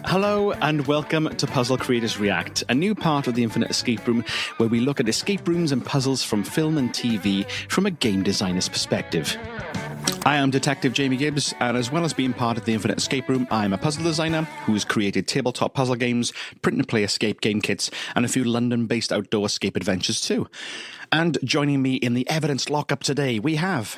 Hello and welcome to Puzzle Creators React, a new part of the Infinite Escape Room where we look at escape rooms and puzzles from film and TV from a game designer's perspective. I am Detective Jamie Gibbs, and as well as being part of the Infinite Escape Room, I am a puzzle designer who has created tabletop puzzle games, print-and-play escape game kits, and a few London-based outdoor escape adventures too. And joining me in the evidence lockup today, we have...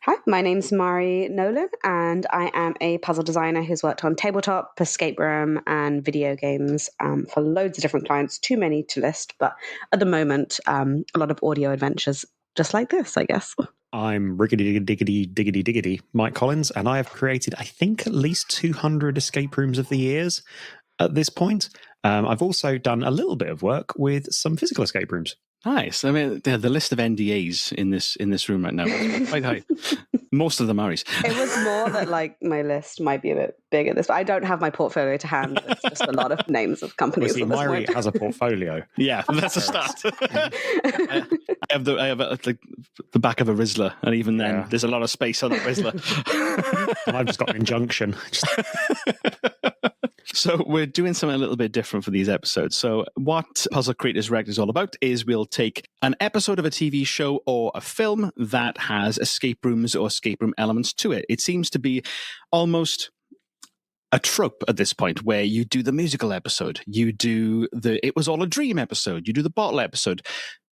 Hi, my name's Mairi Nolan, and I am a puzzle designer who's worked on tabletop, escape room, and video games for loads of different clients. Too many to list, but at the moment, a lot of audio adventures just like this, I guess. I'm riggedy Mike Collins, and I have created, I think, at least 200 escape rooms of the years at this point. I've also done a little bit of work with some physical escape rooms. Nice. I mean, the list of NDAs in this room right now is quite high. Most of them are. It was more that my list might be a bit bigger. But I don't have my portfolio to hand. It's just a lot of names of companies. Well, see, Mairi has a portfolio. Yeah, that's a start. I have the back of a Rizzler, and even then, there's a lot of space on that Rizzler. And I've just got an injunction. So we're doing something a little bit different for these episodes. So what Puzzle Creators React is all about is we'll take an episode of a TV show or a film that has escape rooms or escape room elements to it. It seems to be almost a trope at this point where you do the musical episode, you do the It Was All a Dream episode, you do the bottle episode,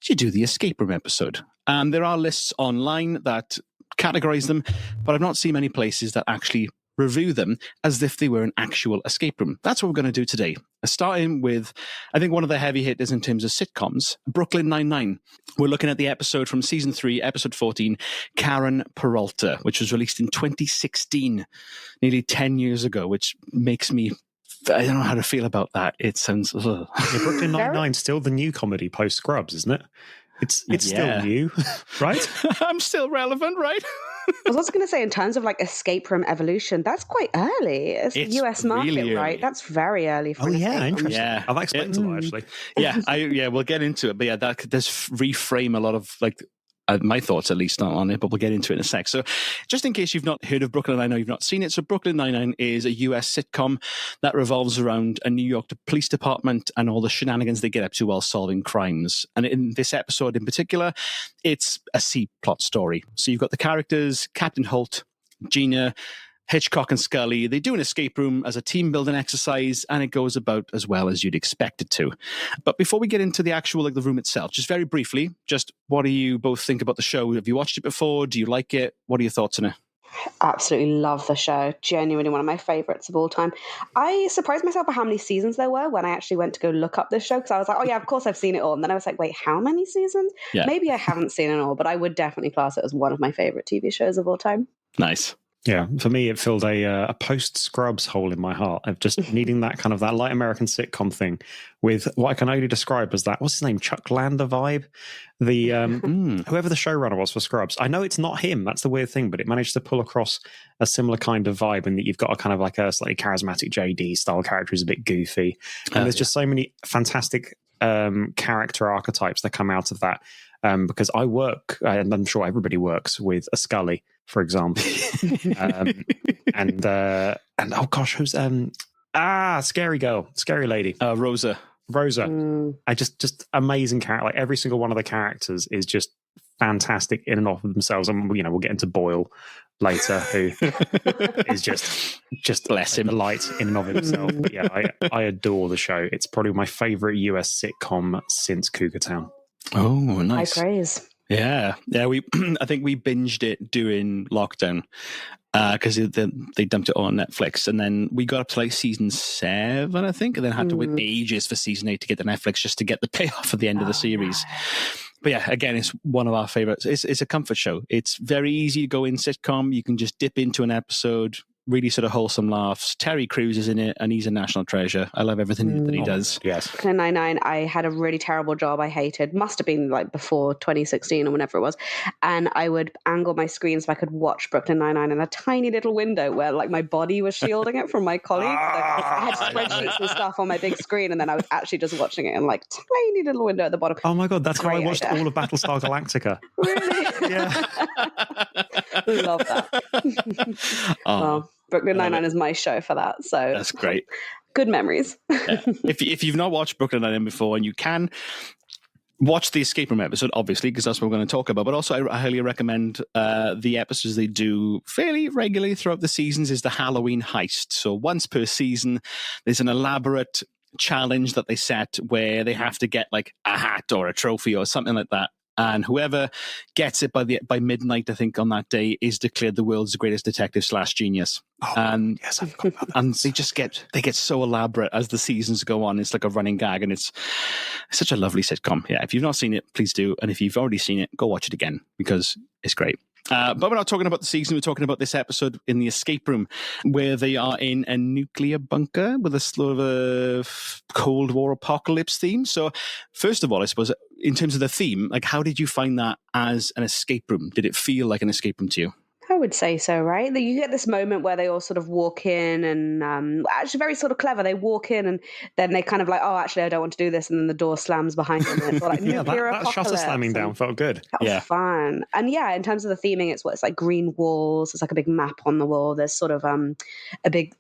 you do the escape room episode. And there are lists online that categorize them, but I've not seen many places that actually review them as if they were an actual escape room. That's what we're going to do today. Starting with, I think, one of the heavy hitters in terms of sitcoms, Brooklyn Nine-Nine. We're looking at the episode from season 3, episode 14, Karen Peralta, which was released in 2016, nearly 10 years ago, which makes me... I don't know how to feel about that. It sounds... Yeah, Brooklyn Nine-Nine's still the new comedy post-Scrubs, isn't it? It's still new, right? I'm still relevant, right? I was also going to say, in terms of escape room evolution, that's quite early. It's US market, really right? That's very early for an escape room. Interesting. Yeah, I've explained a lot, actually. We'll get into it. But that does reframe a lot of my thoughts, at least, on it, but we'll get into it in a sec. So just in case you've not heard of Brooklyn, I know you've not seen it. So Brooklyn Nine-Nine is a US sitcom that revolves around a New York police department and all the shenanigans they get up to while solving crimes. And in this episode in particular, it's a C-plot story. So you've got the characters, Captain Holt, Gina, Hitchcock and Scully. They do an escape room as a team building exercise, and it goes about as well as you'd expect it to. But before we get into the actual the room itself, just very briefly, just what do you both think about the show? Have you watched it before? Do you like it? What are your thoughts on it? Absolutely love the show. Genuinely one of my favorites of all time. I surprised myself at how many seasons there were when I actually went to go look up this show, because I was like, oh yeah, of course I've seen it all. And then I was like, wait, how many seasons? Yeah. Maybe I haven't seen it all, but I would definitely class it as one of my favorite TV shows of all time. Nice. Yeah, for me, it filled a post-Scrubs hole in my heart of just needing that kind of that light American sitcom thing with what I can only describe as that, what's his name, Chuck Lander vibe? The whoever the showrunner was for Scrubs. I know it's not him, that's the weird thing, but it managed to pull across a similar kind of vibe in that you've got a kind of a slightly charismatic JD-style character who's a bit goofy. And there's just so many fantastic character archetypes that come out of that. Because I work, and I'm sure everybody works with a Scully, for example, and oh gosh, who's scary girl, scary lady, Rosa. I just amazing character. Every single one of the characters is just fantastic in and of themselves, and we'll get into Boyle later, who is just bless him, the light in and of himself. But yeah, I adore the show. It's probably my favorite US sitcom since Cougar Town. Oh, nice. High praise. Yeah. We I think we binged it during lockdown because they dumped it all on Netflix, and then we got up to season 7, I think, and then had to wait ages for season 8 to get to Netflix just to get the payoff at the end of the series. But yeah, again, it's one of our favorites. It's a comfort show. It's very easy to go in sitcom. You can just dip into an episode, really sort of wholesome laughs. Terry Crews is in it, and he's a national treasure. I love everything that he does. Yes. Brooklyn Nine-Nine, I had a really terrible job I hated. Must have been before 2016 or whenever it was. And I would angle my screen so I could watch Brooklyn Nine-Nine in a tiny little window where my body was shielding it from my colleagues. So I had spreadsheets and stuff on my big screen, and then I was actually just watching it in tiny little window at the bottom. Oh my God, that's how I watched all of Battlestar Galactica. Really? Yeah. Love that. Well, Brooklyn Nine-Nine is my show for that. So that's great. Good memories. Yeah. If you've not watched Brooklyn Nine-Nine before, and you can, watch the escape room episode, obviously, because that's what we're going to talk about. But also, I highly recommend the episodes they do fairly regularly throughout the seasons is the Halloween heist. So once per season, there's an elaborate challenge that they set where they have to get like a hat or a trophy or something like that. And whoever gets it by midnight, I think, on that day, is declared the world's greatest detective / genius. And yes, I forgot about that. And they get so elaborate as the seasons go on. It's like a running gag, and it's such a lovely sitcom. Yeah, if you've not seen it, please do. And if you've already seen it, go watch it again because it's great. But we're not talking about the season. We're talking about this episode in the escape room where they are in a nuclear bunker with a sort of a Cold War apocalypse theme. So first of all, I suppose, in terms of the theme, like, how did you find that as an escape room? Did it feel like an escape room to you? I would say so, right? You get this moment where they all sort of walk in and actually very sort of clever. They walk in and then they kind of like, oh, actually, I don't want to do this. And then the door slams behind them. And it's all like, yeah, that shutter slamming down felt good. That was fun. And yeah, in terms of the theming, it's like green walls. It's like a big map on the wall. There's sort of a big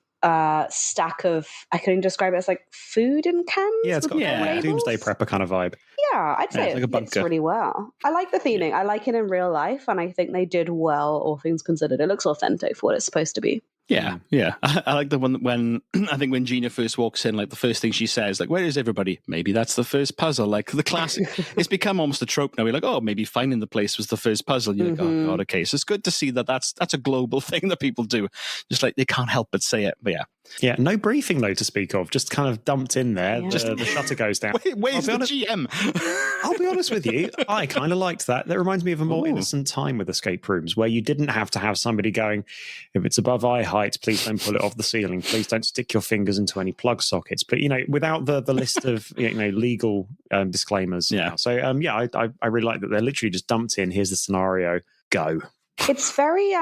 stack of, I couldn't describe it as like food in cans. Yeah, it's got a doomsday prepper kind of vibe. Yeah, I'd say it fits really well. I like the theming. I like it in real life, and I think they did well, all things considered. It looks authentic for what it's supposed to be. Yeah, yeah. I like the one when I think when Gina first walks in, like the first thing she says, like, "Where is everybody?" Maybe that's the first puzzle. Like the classic. It's become almost a trope now. We're like, "Oh, maybe finding the place was the first puzzle." You're like, "Oh God, okay." So it's good to see that that's a global thing that people do. Just like they can't help but say it. But yeah. Yeah, no briefing though to speak of. Just kind of dumped in there. Yeah. The shutter goes down. Where's the GM? I'll be honest with you. I kind of liked that. That reminds me of a more innocent time with escape rooms where you didn't have to have somebody going, if it's above eye height, please don't pull it off the ceiling. Please don't stick your fingers into any plug sockets. But, without the list of, legal disclaimers. Yeah. So, I really like that they're literally just dumped in. Here's the scenario. Go. It's very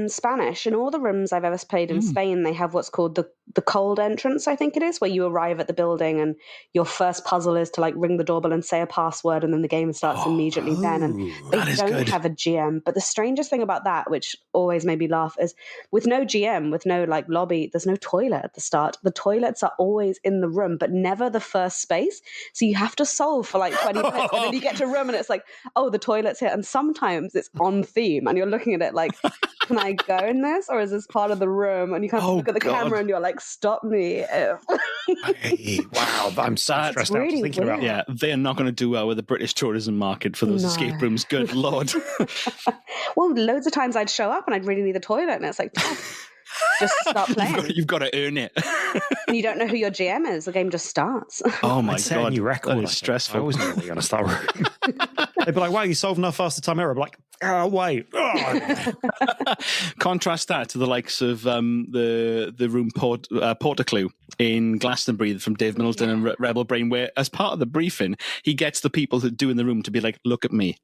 Spanish. In all the rooms I've ever played in Spain, they have what's called the cold entrance, I think it is, where you arrive at the building and your first puzzle is to like ring the doorbell and say a password, and then the game starts immediately then. And they don't have a GM. But the strangest thing about that, which always made me laugh, is with no GM, with no like lobby, there's no toilet at the start. The toilets are always in the room, but never the first space. So you have to solve for like 20 minutes, and then you get to a room and it's like, oh, the toilet's here. And sometimes it's on theme, and you're looking at it like, can I go in this, or is this part of the room? And you kind of look at the camera and you're like, stop me. Hey, wow, I'm so stressed out just thinking about that. Yeah, they're not going to do well with the British tourism market for those escape rooms. Good Lord. Well, loads of times I'd show up and I'd really need a toilet, and it's like, just start playing. You've got to earn it. And you don't know who your GM is. The game just starts. Oh my God. God. New record. That is stressful. I always know where you're going to start. They'd be like, wow, you solved enough faster time error. I'm like, oh, wait. Oh. Contrast that to the likes of the room Portaclue in Glastonbury from Dave Middleton and Rebel Brain, where as part of the briefing, he gets the people that do in the room to be like, look at me.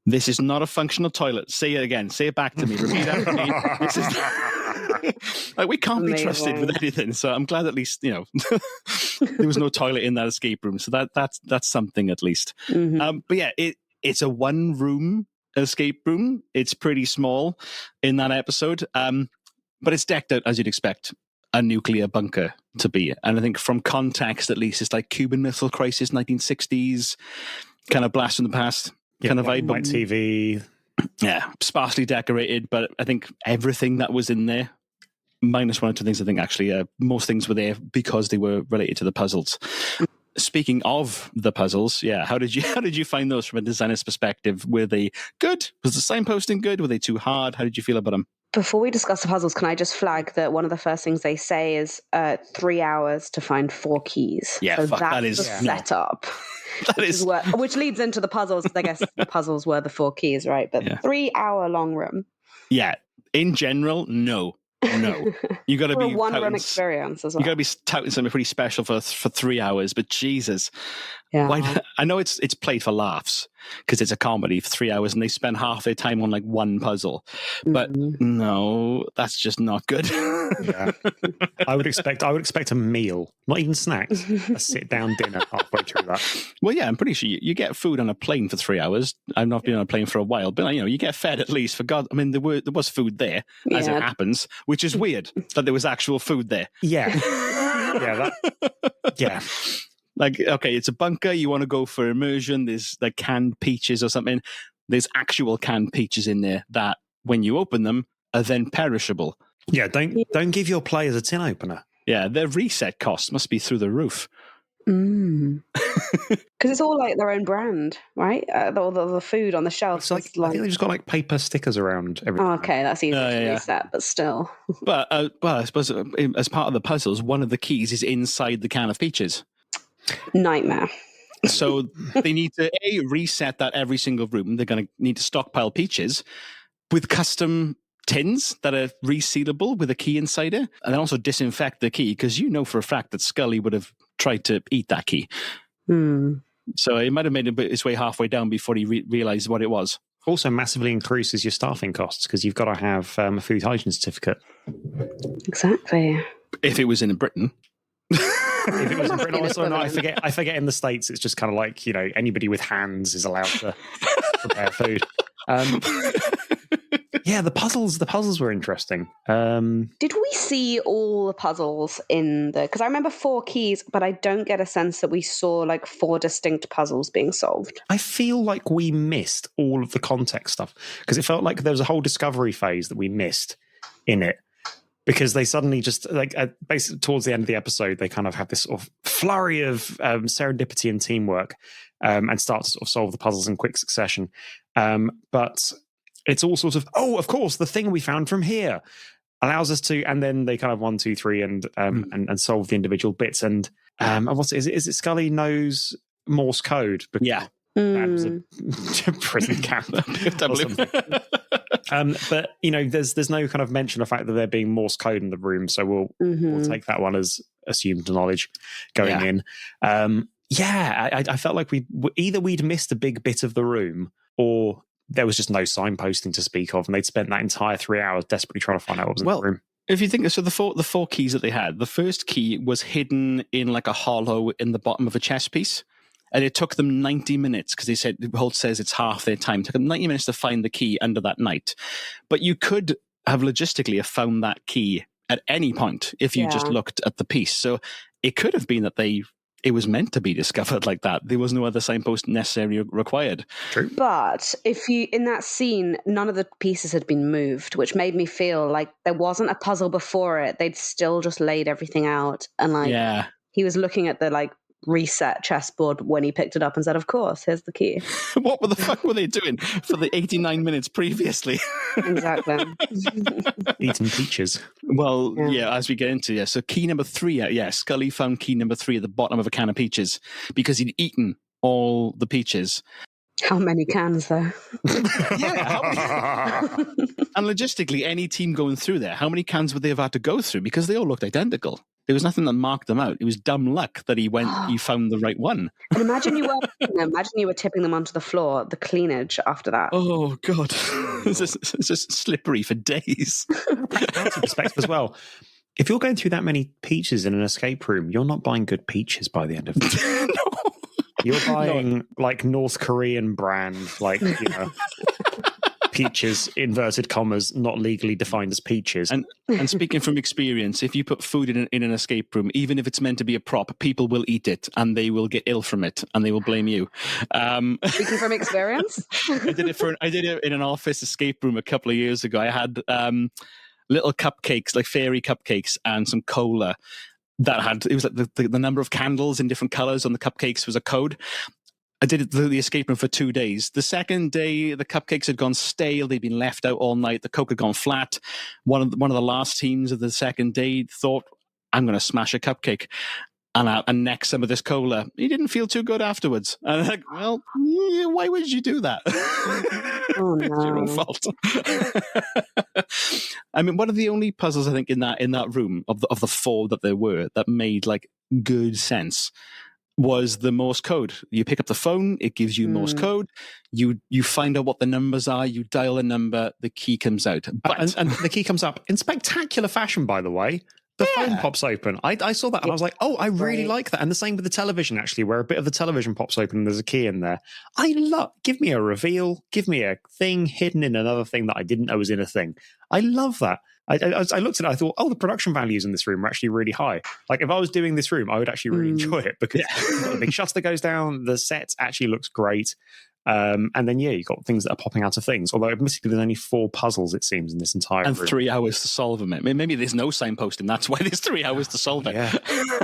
This is not a functional toilet. Say it again. Say it back to me. Repeat after me. This is like, we can't be trusted with anything. So I'm glad at least there was no toilet in that escape room. So that's something at least. But yeah, it's a one room escape room. It's pretty small in that episode, but it's decked out as you'd expect a nuclear bunker to be. And I think from context, at least, it's like Cuban Missile Crisis, 1960s kind of blast from the past. Kind of vibe. White TV. Yeah, sparsely decorated, but I think everything that was in there, minus one or two things, I think actually most things were there because they were related to the puzzles. Speaking of the puzzles, yeah, how did you find those from a designer's perspective? Were they good? Was the signposting good? Were they too hard? How did you feel about them? Before we discuss the puzzles, can I just flag that one of the first things they say is 3 hours to find 4 keys? Yeah, so that's that is the setup. Which leads into the puzzles. I guess the puzzles were the 4 keys, right? But 3-hour long room. Yeah, in general, no. You got to be a one-run experience as well. You got to be touting something pretty special for 3 hours. But Jesus, yeah. I know it's played for laughs because it's a comedy for 3 hours, and they spend half their time on like one puzzle. But no, that's just not good. Yeah. I would expect a meal, not even snacks, a sit-down dinner halfway through that. Well, yeah, I'm pretty sure you get food on a plane for 3 hours. I've not been on a plane for a while, but you get fed at least. For God, I mean, there was food there, as it happens, which is weird that there was actual food there. Yeah, yeah. Like, okay, it's a bunker. You want to go for immersion. There's like canned peaches or something. There's actual canned peaches in there that, when you open them, are then perishable. Yeah, don't give your players a tin opener. Yeah, their reset costs must be through the roof. Because it's all like their own brand, right? All the food on the shelf. It's like, I think they just got like paper stickers around everything. Oh, okay, that's easy to reset, but still. But I suppose as part of the puzzles, one of the keys is inside the can of peaches. Nightmare. So they need to reset that every single room. They're going to need to stockpile peaches with custom tins that are resealable with a key inside it, and then also disinfect the key, because for a fact that Scully would have tried to eat that key. So it might have made its way halfway down before he realized what it was. Also massively increases your staffing costs, because you've got to have a food hygiene certificate. Exactly. If it was in Britain. If it was in Britain, also, no, I forget in the States, it's just kind of like, anybody with hands is allowed to prepare food. Yeah, the puzzles were interesting. Did we see all the puzzles in because I remember 4 keys, but I don't get a sense that we saw like 4 distinct puzzles being solved. I feel like we missed all of the context stuff, because it felt like there was a whole discovery phase that we missed in it. Because they suddenly just, basically towards the end of the episode, they kind of have this sort of flurry of serendipity and teamwork, and start to sort of solve the puzzles in quick succession. But it's all sort of, of course, the thing we found from here allows us to, and then they kind of 1, 2, 3, and solve the individual bits. And is it Scully knows Morse code? Because that was a prison camp. But there's no kind of mention of the fact that there being Morse code in the room, so we'll take that one as assumed knowledge going in. I felt like we'd missed a big bit of the room, or there was just no signposting to speak of, and they'd spent that entire 3 hours desperately trying to find out what was in the room. If you think so, the four keys that they had, the first key was hidden in like a hollow in the bottom of a chess piece. And it took them 90 minutes, because Holt says it's half their time. It took them 90 minutes to find the key under that night. But you could have logistically found that key at any point if you just looked at the piece. So it could have been that it was meant to be discovered like that. There was no other signpost necessarily required. True. But in that scene, none of the pieces had been moved, which made me feel like there wasn't a puzzle before it. They'd still just laid everything out. And he was looking at the reset chessboard when he picked it up and said, of course, here's the key. What the fuck were they doing for the 89 minutes previously? Exactly. Eating peaches. Well, as we get into so key number 3, Scully found key number 3 at the bottom of a can of peaches because he'd eaten all the peaches. How many cans, though? And logistically, any team going through there, how many cans would they have had to go through? Because they all looked identical. There was nothing that marked them out. It was dumb luck that he found the right one. And imagine you were tipping them onto the floor, the cleanage after that. Oh, God. It's just slippery for days. Practicality perspective as well. If you're going through that many peaches in an escape room, you're not buying good peaches by the end of it. No. You're buying like North Korean brand, peaches, inverted commas, not legally defined as peaches. And speaking from experience, if you put food in an escape room, even if it's meant to be a prop, people will eat it and they will get ill from it and they will blame you. Speaking from experience? I did it in an office escape room a couple of years ago. I had little cupcakes, like fairy cupcakes, and some cola. It was like the number of candles in different colors on the cupcakes was a code. I did the escape room for 2 days. The second day, the cupcakes had gone stale. They'd been left out all night. The Coke had gone flat. One of the last teams of the second day thought, I'm going to smash a cupcake and neck some of this cola. He didn't feel too good afterwards. And I'm like, well, why would you do that? Oh, no. It's your own fault. I mean, one of the only puzzles I think in that room of the 4 that there were that made like good sense was the Morse code. You pick up the phone, it gives you Morse code. You find out what the numbers are. You dial a number, the key comes out. But and the key comes up in spectacular fashion, by the way. The phone pops open. I saw that and I was like, oh, I really like that. And the same with the television, actually, where a bit of the television pops open and there's a key in there. Give me a reveal, give me a thing hidden in another thing that I didn't know was in a thing. I love that. I looked at it, I thought, the production values in this room are actually really high. Like, if I was doing this room, I would actually really enjoy it because you've got a big shutter that goes down, the set actually looks great. And then, you've got things that are popping out of things. Although, admittedly, there's only 4 puzzles, it seems, in this entire room. 3 hours to solve them. Maybe there's no signposting. That's why there's 3 hours to solve it. Yeah.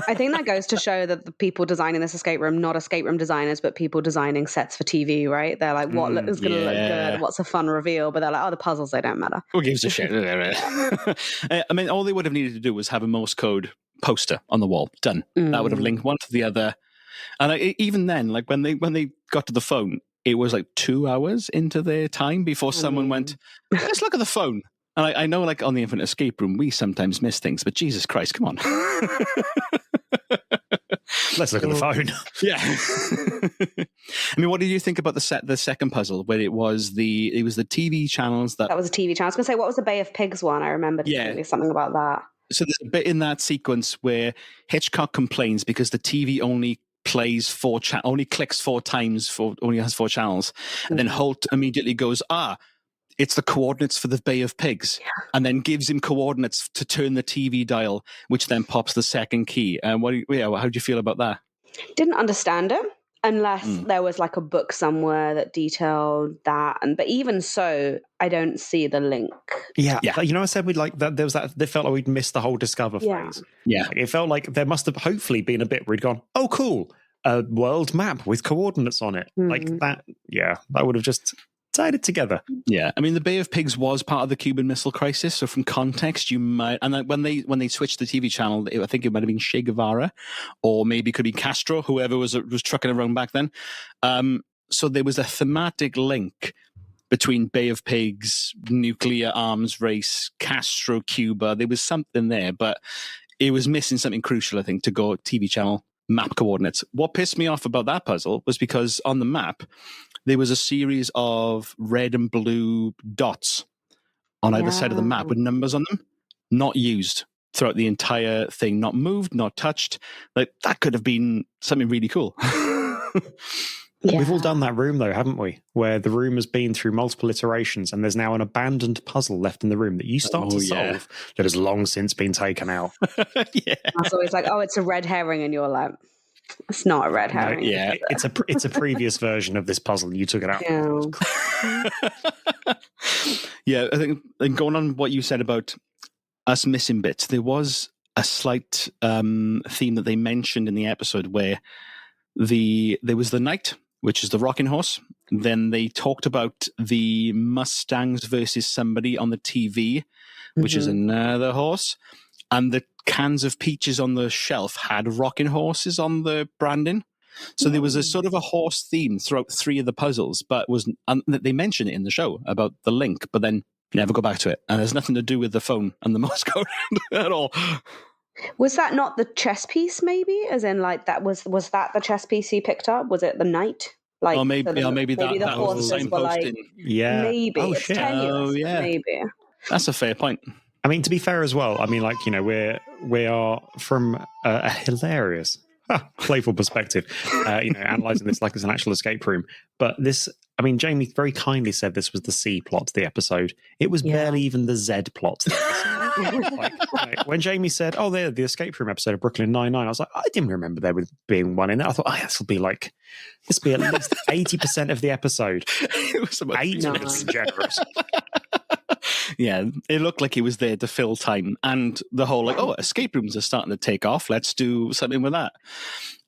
I think that goes to show that the people designing this escape room, not escape room designers, but people designing sets for TV, right? They're like, what is going to look good? What's a fun reveal? But they're like, the puzzles, they don't matter. Who gives a shit? I mean, all they would have needed to do was have a Morse code poster on the wall. Done. That would have linked one to the other. And even then, like when they got to the phone, it was like 2 hours into their time before someone went, let's look at the phone. And I know, like, on the Infinite Escape Room, we sometimes miss things, but Jesus Christ, come on. Let's look at the phone. Yeah. I mean, what did you think about the second puzzle, where it was the TV channels that was a TV channel. I was going to say, what was the Bay of Pigs one? I remember something about that. So there's a bit in that sequence where Hitchcock complains because the TV only plays only clicks 4 times, only has 4 channels. And then Holt immediately goes, it's the coordinates for the Bay of Pigs, and then gives him coordinates to turn the TV dial, which then pops the second key. And how do you feel about that? Didn't understand it unless there was like a book somewhere that detailed that. But even so, I don't see the link. Yeah. You know, I said we'd like that. There was that. They felt like we'd missed the whole Discover phase. Yeah. Like, it felt like there must have hopefully been a bit where we'd gone, oh, cool, a world map with coordinates on it, like that. Yeah, that would have just tied it together. Yeah, I mean, the Bay of Pigs was part of the Cuban Missile Crisis, so from context, you might. And then when they switched the TV channel, I think it might have been Che Guevara, or maybe it could be Castro, whoever was trucking around back then. So there was a thematic link between Bay of Pigs, nuclear arms race, Castro, Cuba. There was something there, but it was missing something crucial, I think, to go TV channel map coordinates. What pissed me off about that puzzle was because on the map, there was a series of red and blue dots on either side of the map with numbers on them, not used throughout the entire thing, not moved, not touched. Like, that could have been something really cool. We've all done that room, though, haven't we? Where the room has been through multiple iterations and there's now an abandoned puzzle left in the room that you start to solve that has long since been taken out. That's always like, it's a red herring, and you're like, it's not a red herring. No, it's a previous version of this puzzle. You took it out. Yeah, I think, and going on what you said about us missing bits, there was a slight theme that they mentioned in the episode where there was the knight, which is the rocking horse. Then they talked about the Mustangs versus somebody on the TV, which is another horse. And the cans of peaches on the shelf had rocking horses on the branding. So there was a sort of a horse theme throughout 3 of the puzzles, but they mention it in the show about the link, but then never go back to it. And there's nothing to do with the phone and the Morse code at all. Was that not the chess piece, maybe? As in, like, that was that the chess piece he picked up? Was it the knight? Like, maybe that was the signposting. Like, maybe. Oh, it's shit. tenuous, maybe. That's a fair point. I mean, to be fair as well, I mean, like, you know, we are from a hilarious, playful perspective, analysing this like it's an actual escape room. But this, I mean, Jamie very kindly said this was the C plot to the episode. It was barely even the Z plot to the episode. When Jamie said, they're the escape room episode of Brooklyn Nine-Nine, I was like, I didn't remember there being one in there. I thought, this will be at least 80% of the episode. It was about 80% generous. Yeah, it looked like he was there to fill time, and the whole escape rooms are starting to take off. Let's do something with that.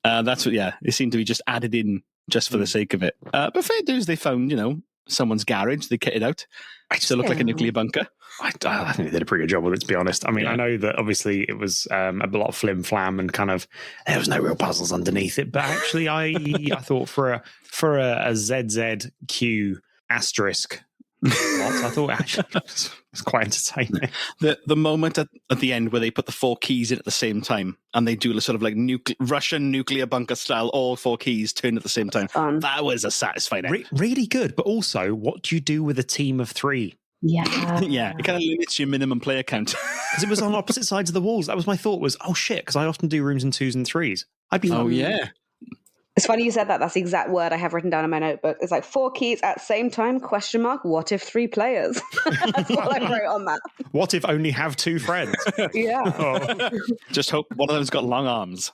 That's what. Yeah, it seemed to be just added in just for the sake of it. But fair dues, they found someone's garage. They kitted out. It still looked like a nuclear bunker. I think they did a pretty good job with it, to be honest. I mean, I know that obviously it was a lot of flim flam and kind of there was no real puzzles underneath it. But actually, I thought for a ZZQ asterisk I thought actually it was quite entertaining. The moment at the end where they put the 4 keys in at the same time and they do a sort of like Russian nuclear bunker style, all 4 keys turn at the same time. Fun. That was a satisfying end. Really good. But also, what do you do with a team of 3? Yeah. Yeah, it kind of limits your minimum player count. Because it was on opposite sides of the walls. That was my thought was, oh shit, because I often do rooms in 2s and 3s. I'd be yeah. It's funny you said that. That's the exact word I have written down in my notebook. It's like 4 keys at same time, ? What if 3 players? That's what I wrote on that. What if only have 2 friends? Yeah. Oh. Just hope one of them's got long arms.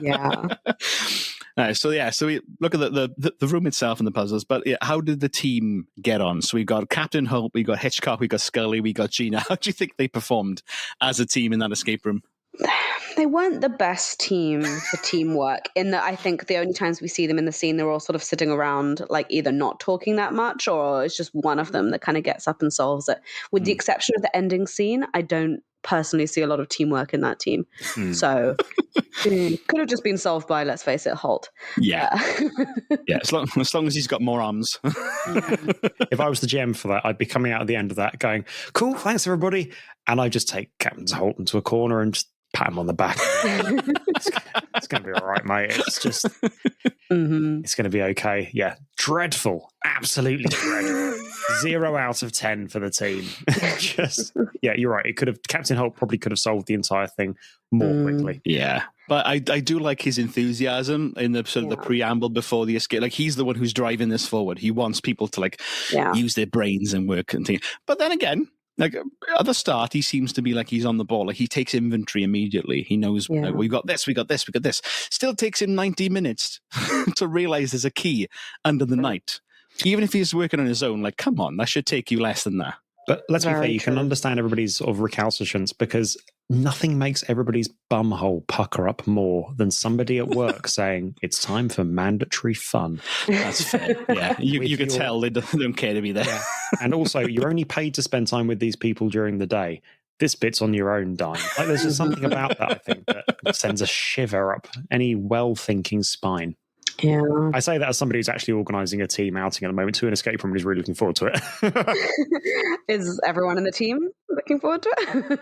Yeah. So we look at the room itself and the puzzles, but how did the team get on? So we've got Captain Holt, we got Hitchcock, we got Scully, we got Gina. How do you think they performed as a team in that escape room? They weren't the best team for teamwork, in that I think the only times we see them in the scene, they're all sort of sitting around, like either not talking that much, or it's just one of them that kind of gets up and solves it. With the exception of the ending scene, I don't personally see a lot of teamwork in that team. So could have just been solved by, let's face it, Holt. Yeah. Yeah, as long as he's got more arms. If I was the GM for that, I'd be coming out at the end of that going, cool, thanks everybody. And I just take Captain Holt into a corner and just pat him on the back. It's going to be all right, mate. It's just, it's going to be okay. Yeah, dreadful. Absolutely dreadful. 0 out of 10 for the team. Yeah, you're right. Captain Holt probably could have solved the entire thing more quickly. Yeah. But I do like his enthusiasm in the sort of the preamble before the escape. Like, he's the one who's driving this forward. He wants people to use their brains and work and things. But then again, like at the start, he seems to be like he's on the ball. Like, he takes inventory immediately. He knows we got this, we got this, we got this. Still takes him 90 minutes to realize there's a key under the night. Even if he's working on his own, like, come on, that should take you less than that. But let's be fair, you can understand everybody's sort of recalcitrance, because nothing makes everybody's bumhole pucker up more than somebody at work saying, it's time for mandatory fun. That's fair. Yeah, you can tell they don't care to be there. Yeah. And also, you're only paid to spend time with these people during the day. This bit's on your own dime. Like, there's just something about that, I think, that sends a shiver up any well-thinking spine. Yeah. I say that as somebody who's actually organising a team outing at the moment to an escape room and is really looking forward to it. Is everyone in the team looking forward to it?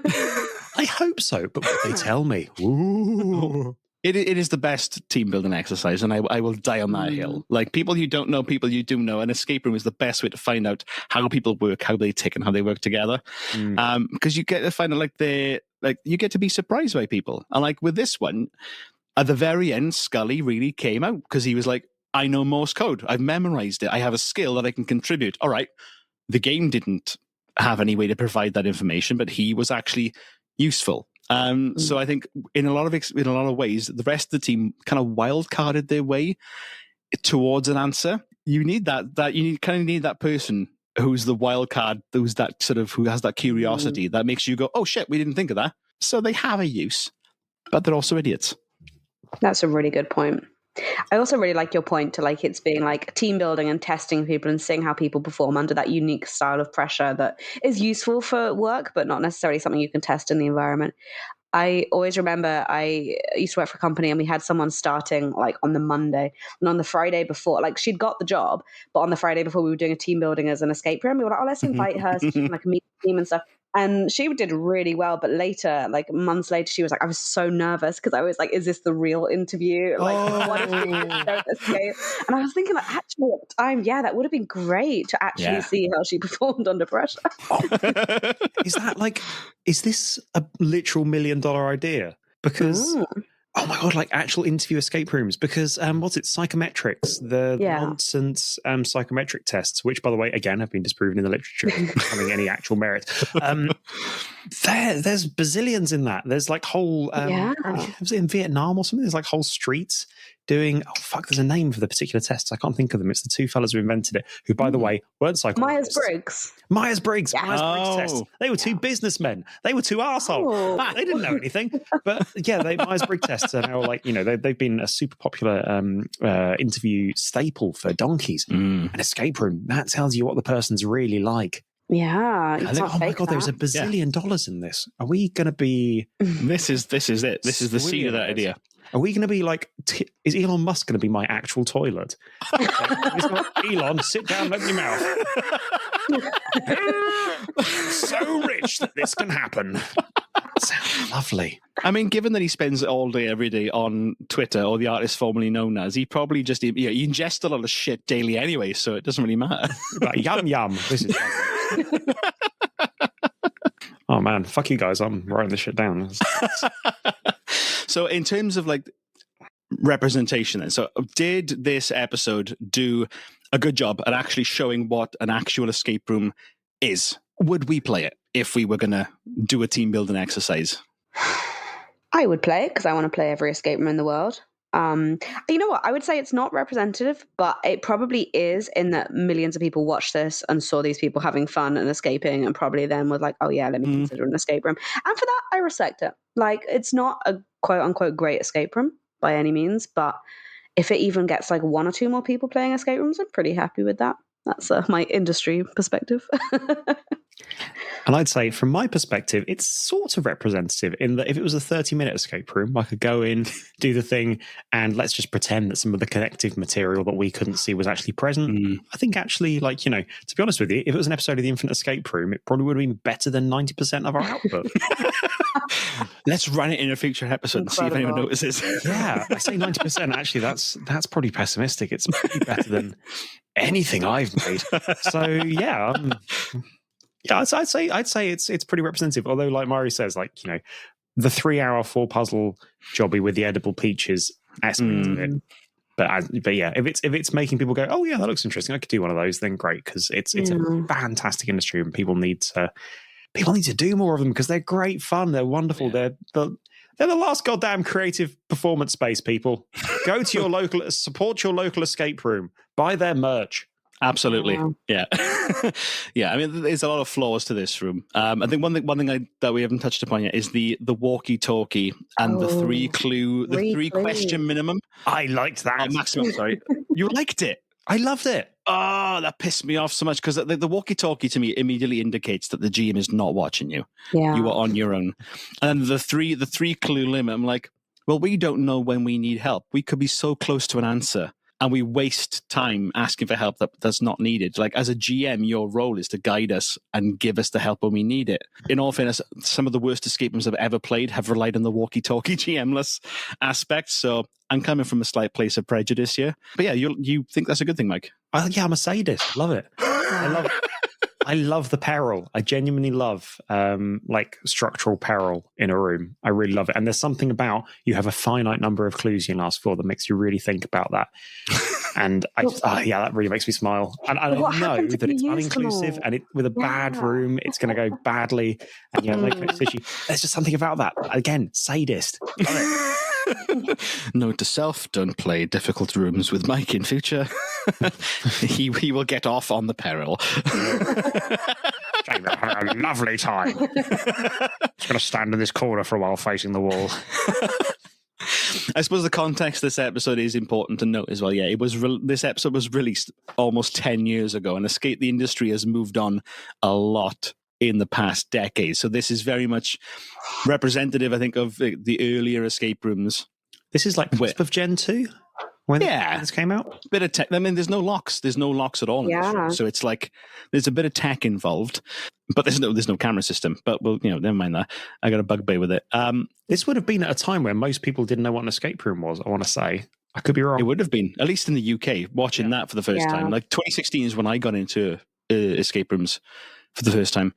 I hope so, but what they tell me. Ooh. It is the best team building exercise, and I will die on that hill. Like, people you don't know, people you do know, an escape room is the best way to find out how people work, how they tick, and how they work together. Because you get to find out you get to be surprised by people. And like with this one, at the very end, Scully really came out because he was like, I know Morse code. I've memorized it. I have a skill that I can contribute. All right. The game didn't have any way to provide that information, but he was actually useful. So I think in a lot of ways, the rest of the team kind of wild-carded their way towards an answer. You need kind of need that person who's the wild card, who has that curiosity that makes you go, oh shit, we didn't think of that. So they have a use, but they're also idiots. That's a really good point. I also really like your point to like it's being like team building and testing people and seeing how people perform under that unique style of pressure that is useful for work, but not necessarily something you can test in the environment. I always remember I used to work for a company and we had someone starting like on the Monday, and on the Friday before, like she'd got the job, but on the Friday before we were doing a team building as an escape room, we were like, oh, let's invite her so she can like meet the team and stuff. And she did really well, but later, like months later, she was like, I was so nervous because I was like, is this the real interview? Like, what if we show this game? And I was thinking, like, actually at the time, yeah, that would have been great to actually see how she performed under pressure. Is this a literal $1 million idea? Because oh my God, like actual interview escape rooms. Because what's it? Psychometrics, the nonsense psychometric tests, which by the way, again, have been disproven in the literature having any actual merit. There's bazillions in that. There's like whole was it in Vietnam or something? There's like whole streets doing there's a name for the particular tests. I can't think of them. It's the two fellas who invented it, who by the way weren't psychologists. Myers-Briggs tests. They were two businessmen. They were two arseholes. They didn't know anything. But yeah, Myers-Briggs tests are now like, they've been a super popular interview staple for donkeys. An escape room, that tells you what the person's really like. Yeah. Oh my God, there's $1 bazillion in this. Are we going to be... This is it. This is the seed of that idea. Are we going to be like, is Elon Musk going to be my actual toilet? Elon, sit down, open your mouth. So rich that this can happen. Sounds lovely. I mean, given that he spends all day, every day on Twitter, or the artist formerly known as, he probably just he ingests a lot of shit daily anyway, so it doesn't really matter. Like, yum, yum. This is oh, man. Fuck you guys. I'm writing this shit down. So in terms of like representation then, so did this episode do a good job at actually showing what an actual escape room is? Would we play it if we were going to do a team building exercise? I would play it because I want to play every escape room in the world. You know what? I would say it's not representative, but it probably is, in that millions of people watched this and saw these people having fun and escaping, and probably then was like, oh yeah, let me consider an escape room. And for that, I respect it. Like, it's not a quote unquote great escape room by any means, but if it even gets like one or two more people playing escape rooms, I'm pretty happy with that. That's my industry perspective. And I'd say, from my perspective, it's sort of representative in that if it was a 30-minute escape room, I could go in, do the thing, and let's just pretend that some of the connective material that we couldn't see was actually present. I think actually, like, to be honest with you, if it was an episode of The Infinite Escape Room, it probably would have been better than 90% of our output. Let's run it in a future episode and see if anyone notices. Yeah, I say 90%. Actually, that's probably pessimistic. It's probably better than anything I've made. So yeah, yeah, I'd say it's pretty representative. Although, like Mairi says, like, the 3-hour 4-puzzle jobby with the edible peaches aspect of it. But yeah, if it's making people go, oh yeah, that looks interesting, I could do one of those, then great, because it's a fantastic industry and people need to do more of them because they're great fun, they're wonderful, they're the last goddamn creative performance space. People, go to your local, support your local escape room, buy their merch. Absolutely, yeah. Yeah, I mean, there's a lot of flaws to this room. I think one thing that we haven't touched upon yet is the walkie-talkie and the three question minimum. I liked that. Maximum, sorry. You liked it? I loved it. Oh, that pissed me off so much because the walkie-talkie to me immediately indicates that the GM is not watching you. Yeah. You are on your own. And the three clue limit, I'm like, well, we don't know when we need help. We could be so close to an answer, and we waste time asking for help that's not needed. Like, as a GM, your role is to guide us and give us the help when we need it. In all fairness, some of the worst escape rooms I've ever played have relied on the walkie-talkie GM-less aspect. So I'm coming from a slight place of prejudice here. But yeah, you think that's a good thing, Mike? Yeah, I'm a sadist. Love it. I love the peril. I genuinely love like structural peril in a room. I really love it. And there's something about, you have a finite number of clues you can ask for that makes you really think about that. And that really makes me smile. And I know that it's uninclusive, and with a bad room, it's going to go badly. And there's just something about that. Again, sadist. Love it. Note to self: don't play difficult rooms with Mike in future. he will get off on the peril. I'm having a lovely time. Just going to stand in this corner for a while facing the wall. I suppose the context of this episode is important to note as well. Yeah, this episode was released almost 10 years ago, and the industry has moved on a lot in the past decade. So this is very much representative, I think, of the earlier escape rooms. This is like cusp of Gen 2 when this came out. Bit of tech. I mean, there's no locks. There's no locks at all in this room. So it's like there's a bit of tech involved, but there's no camera system. But well, never mind that. I got a bugbear with it. This would have been at a time where most people didn't know what an escape room was, I want to say. I could be wrong. It would have been, at least in the UK, watching that for the first time. Like 2016 is when I got into escape rooms for the first time.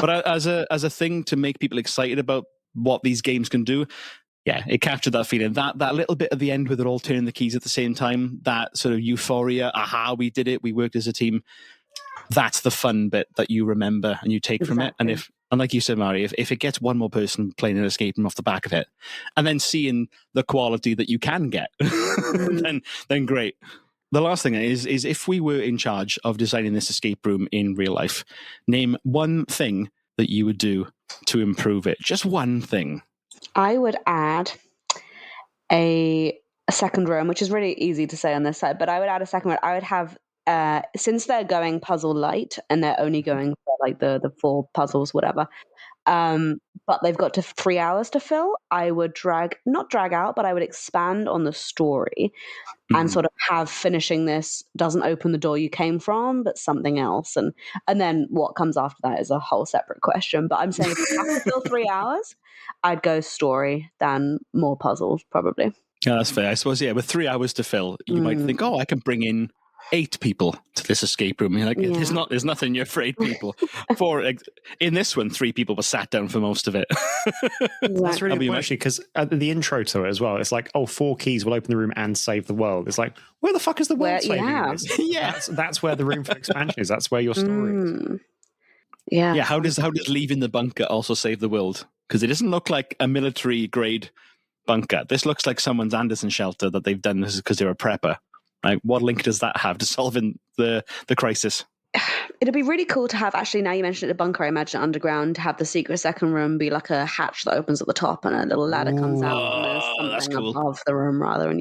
But as a thing to make people excited about what these games can do, yeah, it captured that feeling. That little bit at the end where they're all turning the keys at the same time, that sort of euphoria, aha, we did it, we worked as a team. That's the fun bit that you remember and you take from it. And like you said, Mairi, if it gets one more person playing an escape room off the back of it, and then seeing the quality that you can get, then great. The last thing is if we were in charge of designing this escape room in real life, name one thing that you would do to improve it. Just one thing. I would add a second room, which is really easy to say on this side, but I would add a second room. I would have, since they're going puzzle light and they're only going for like the 4 puzzles, whatever, But they've got to 3 hours to fill. I would not drag out, but I would expand on the story and sort of have finishing this doesn't open the door you came from, but something else. And then what comes after that is a whole separate question. But I'm saying if you have to fill 3 hours, I'd go story than more puzzles, probably. Yeah, that's fair. I suppose, with 3 hours to fill, you might think, I can bring in 8 people to this escape room. You're like, there's nothing here for 8 people. In this one, 3 people were sat down for most of it. That's really good, actually, because at the intro to it as well, it's like, 4 keys will open the room and save the world. It's like, where the fuck is the world saving this? Yeah. That's where the room for expansion is. That's where your story is. Yeah. Yeah. How does leaving the bunker also save the world? Because it doesn't look like a military grade bunker. This looks like someone's Anderson shelter that they've done this because they're a prepper. Like, what link does that have to solving the crisis? It'd be really cool to have, actually, now you mentioned it, a bunker, I imagine underground, to have the secret second room be like a hatch that opens at the top and a little ladder comes out and there's something above the room rather. And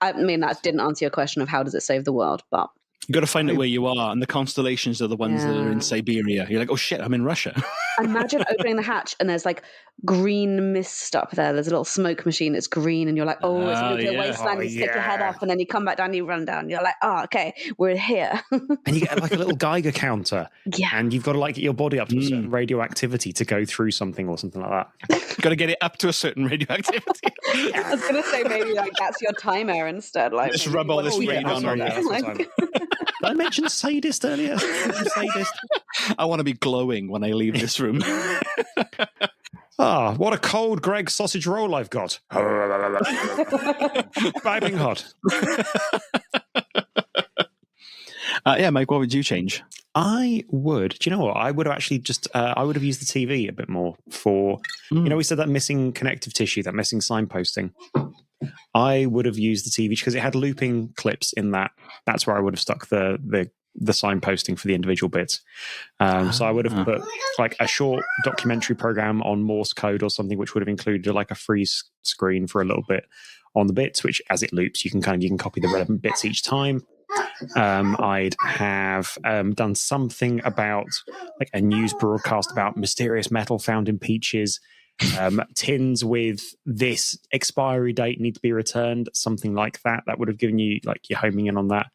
that didn't answer your question of how does it save the world, but You've got to find out where you are, and the constellations are the ones that are in Siberia. You're like, oh shit, I'm in Russia. Imagine opening the hatch and there's like green mist up there. There's a little smoke machine that's green, and you're like, oh, it's a nuclear wasteland. You stick your head up, and then you come back down, you run down. You're like, oh, okay, we're here. And you get like a little Geiger counter. Yeah. And you've got to like get your body up to a certain radioactivity to go through something or something like that. Got to get it up to a certain radioactivity. I was going to say maybe like that's your timer instead. Like, just rub all this radon on you. Did I mention sadist earlier? Sadist. I want to be glowing when I leave this room. What a cold Greg sausage roll I've got. Piping hot. Mike, what would you change? I would. Do you know what? I would have actually just, I would have used the TV a bit more for, we said that missing connective tissue, that missing signposting. I would have used the TV because it had looping clips in that. That's where I would have stuck the signposting for the individual bits. So I would have put like a short documentary program on Morse code or something, which would have included like a freeze screen for a little bit on the bits, which as it loops, you can copy the relevant bits each time. I'd have done something about like a news broadcast about mysterious metal found in peaches. Tins with this expiry date need to be returned, something like that. That would have given you like you're homing in on that.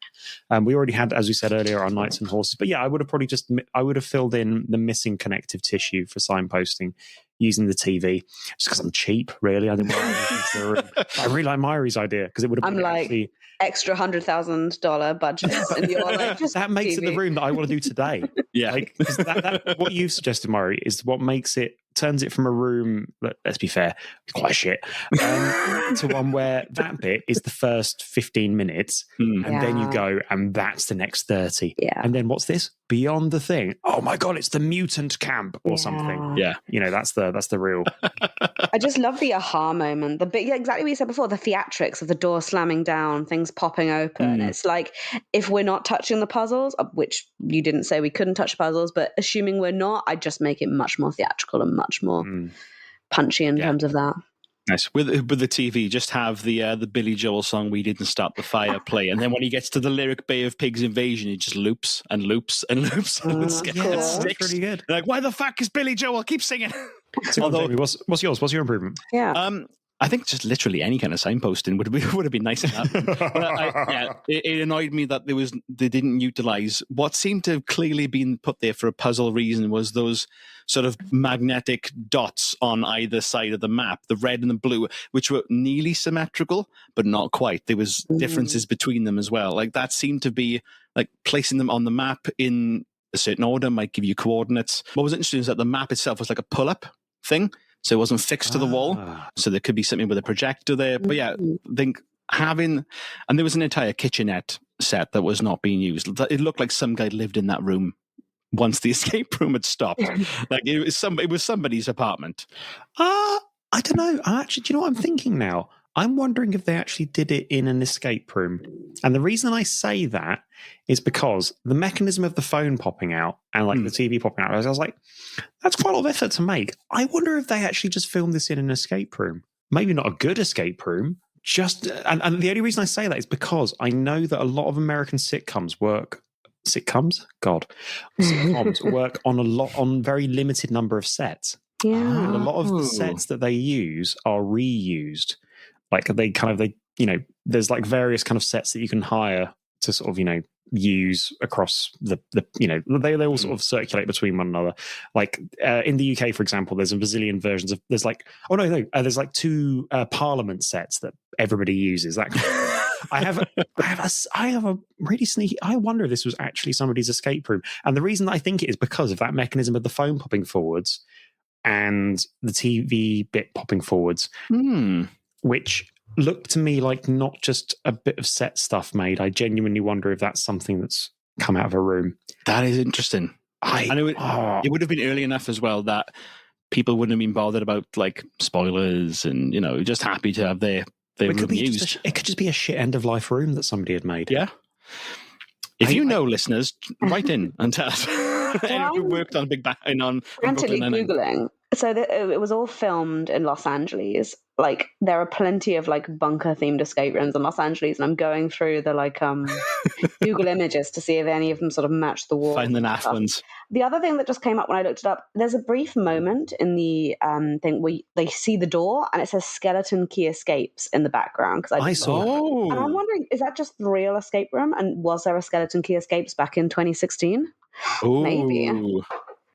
We already had, as we said earlier, our Knights and Horses. But yeah, I would have probably I would have filled in the missing connective tissue for signposting using the TV, just because I'm cheap, really. I didn't want to into the room. I really like Mairi's idea because it would have been like extra $100,000 budget, and you're like, just that makes TV. it the room that I want to do today. Yeah, like, that what you've suggested, Mairi, is what turns it from a room that, let's be fair, quite shit, to one where that bit is the first 15 minutes, and then you go, and that's the next 30. Yeah. And then what's this? Beyond the thing. Oh my God, it's the mutant camp or something. Yeah. That's the real. I just love the aha moment. Exactly what you said before, the theatrics of the door slamming down, things popping open. It's like, if we're not touching the puzzles, which you didn't say we couldn't touch puzzles, but assuming we're not, I'd just make it much more theatrical and much more punchy in terms of that. Nice. With the TV, just have the Billy Joel song "We Didn't Start the Fire" play, and then when he gets to the lyric "Bay of Pigs Invasion," it just loops and loops and loops. That's pretty good. They're like, why the fuck is Billy Joel? Keep singing. Although, what's yours? What's your improvement? Yeah. I think just literally any kind of signposting would have been nice enough. But it annoyed me that they didn't utilize what seemed to have clearly been put there for a puzzle reason, was those sort of magnetic dots on either side of the map, the red and the blue, which were nearly symmetrical, but not quite. There was differences between them as well. Like that seemed to be like placing them on the map in a certain order might give you coordinates. What was interesting is that the map itself was like a pull-up thing. So it wasn't fixed to the wall. So there could be something with a projector there. But yeah, I think and there was an entire kitchenette set that was not being used. It looked like some guy lived in that room once the escape room had stopped. Like it was somebody's apartment. I don't know. Actually, do you know what I'm thinking now? I'm wondering if they actually did it in an escape room. And the reason I say that is because the mechanism of the phone popping out and like the TV popping out, I was like, that's quite a lot of effort to make. I wonder if they actually just filmed this in an escape room. Maybe not a good escape room. And the only reason I say that is because I know that a lot of American sitcoms work on very limited number of sets. Yeah. And a lot of the sets that they use are reused. Like there's like various kind of sets that you can hire to sort of, use across the they all sort of circulate between one another. Like in the UK, for example, there's a bazillion versions of, there's like two Parliament sets that everybody uses. That kind of I have a really sneaky, I wonder if this was actually somebody's escape room. And the reason I think it is because of that mechanism of the phone popping forwards and the TV bit popping forwards, which looked to me like not just a bit of set stuff made. I genuinely wonder if that's something that's come out of a room. That is interesting. I know it would have been early enough as well that people wouldn't have been bothered about like spoilers and, just happy to have their room used. It could just be a shit end of life room that somebody had made. Yeah. If listeners, write in and tell us. Anyone who worked on Big Bang on frantically Googling. So it was all filmed in Los Angeles. Like there are plenty of like bunker themed escape rooms in Los Angeles, and I'm going through the like Google images to see if any of them sort of match the wall. Find the naff ones. The other thing that just came up when I looked it up, there's a brief moment in the thing where they see the door and it says skeleton key escapes in the background. Because I saw, and I'm wondering, is that just the real escape room? And was there a skeleton key escapes back in 2016? Ooh. Maybe.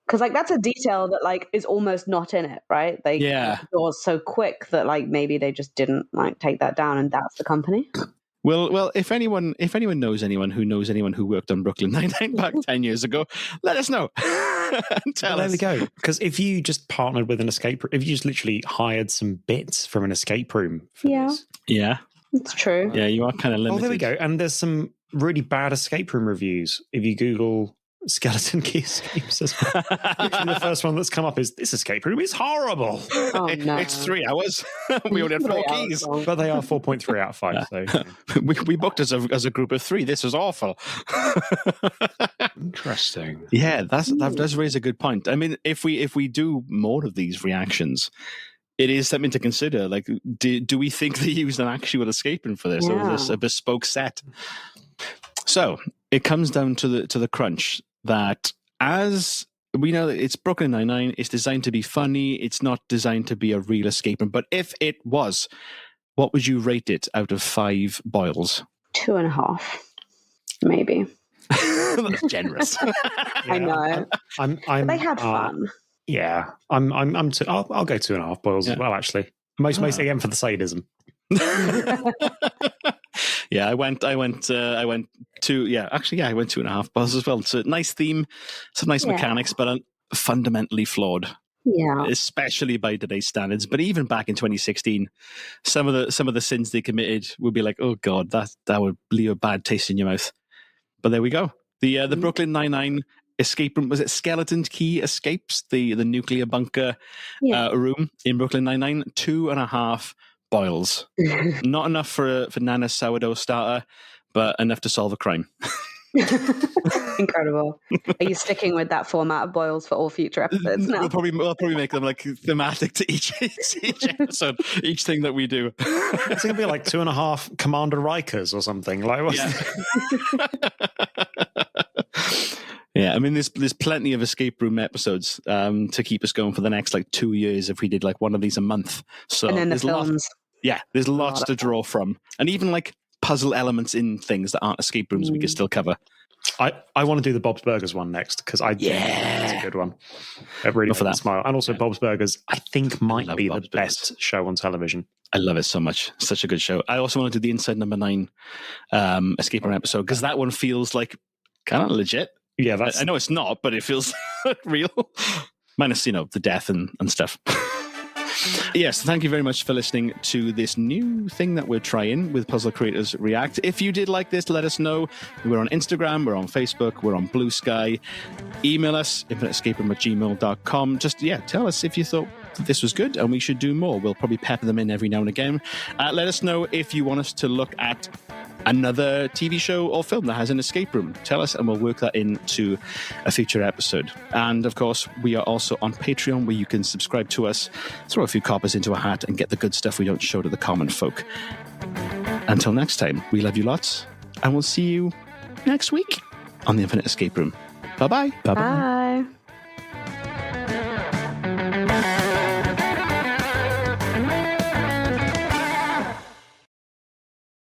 Because like that's a detail that like is almost not in it, right? The door's so quick that like maybe they just didn't like take that down, and that's the company. Well, if anyone knows anyone who worked on Brooklyn Nine-Nine back 10 years ago, let us know. Tell us. There we go. Because if you just partnered with an escape room, if you just literally hired some bits from an escape room for this. Yeah. It's true. Yeah, you are kind of limited. Oh, there we go. And there's some really bad escape room reviews. If you Google skeleton key escapes, the first one that's come up is, this escape room is horrible. Oh, no. It's 3 hours. We only had 4 keys. But they are 4.3 out of 5. So we booked as a group of 3. This was awful. Interesting. Yeah, that does raise a good point. I mean, if we do more of these reactions, it is something to consider. Like, do we think they used an actual escape room for this, or is this a bespoke set? So it comes down to the crunch that, as we know, it's Brooklyn Nine-Nine. It's designed to be funny. It's not designed to be a real escape room. But if it was, what would you rate it out of 5 boils? 2.5, maybe. That's generous. I know. But they had fun. Yeah, I'll go 2.5 boils as well. Actually, mostly again for the sadism. Yeah, I went 2. Yeah, actually, I went 2.5 boils as well. It's a nice theme, some nice mechanics, but fundamentally flawed. Yeah, especially by today's standards. But even back in 2016, some of the sins they committed would be like, oh god, that would leave a bad taste in your mouth. But there we go. The Brooklyn Nine-Nine escape room, was it Skeleton Key Escapes, the nuclear bunker room in Brooklyn Nine-Nine? 2.5 boils. Not enough for Nana's sourdough starter, but enough to solve a crime. Incredible. Are you sticking with that format of boils for all future episodes now? We'll probably make them like thematic to each episode, each thing that we do. It's going to be like 2.5 Commander Rikers or something. Like, yeah, I mean, there's plenty of escape room episodes to keep us going for the next 2 years if we did one of these a month. So and then the films. There's lots to draw from, and even puzzle elements in things that aren't escape rooms we can still cover. I want to do the Bob's Burgers one next because I think that's a good one. It really for that smile, and also Bob's Burgers I think might be the best show on television. I love it so much. Such a good show. I also want to do the Inside Number 9 escape room episode because that one feels like kind of legit. Yeah, I know it's not, but it feels real. Minus, the death and stuff. Yes, thank you very much for listening to this new thing that we're trying with Puzzle Creators React. If you did like this, let us know. We're on Instagram, we're on Facebook, we're on Blue Sky. Email us, infiniteescaperoom@gmail.com. Just, tell us if you thought this was good and we should do more. We'll probably pepper them in every now and again. Let us know if you want us to look at another TV show or film that has an escape room. Tell us and we'll work that into a future episode. And of course, we are also on Patreon where you can subscribe to us, throw a few coppers into a hat and get the good stuff we don't show to the common folk. Until next time, we love you lots and we'll see you next week on the Infinite Escape Room. Bye-bye. Bye.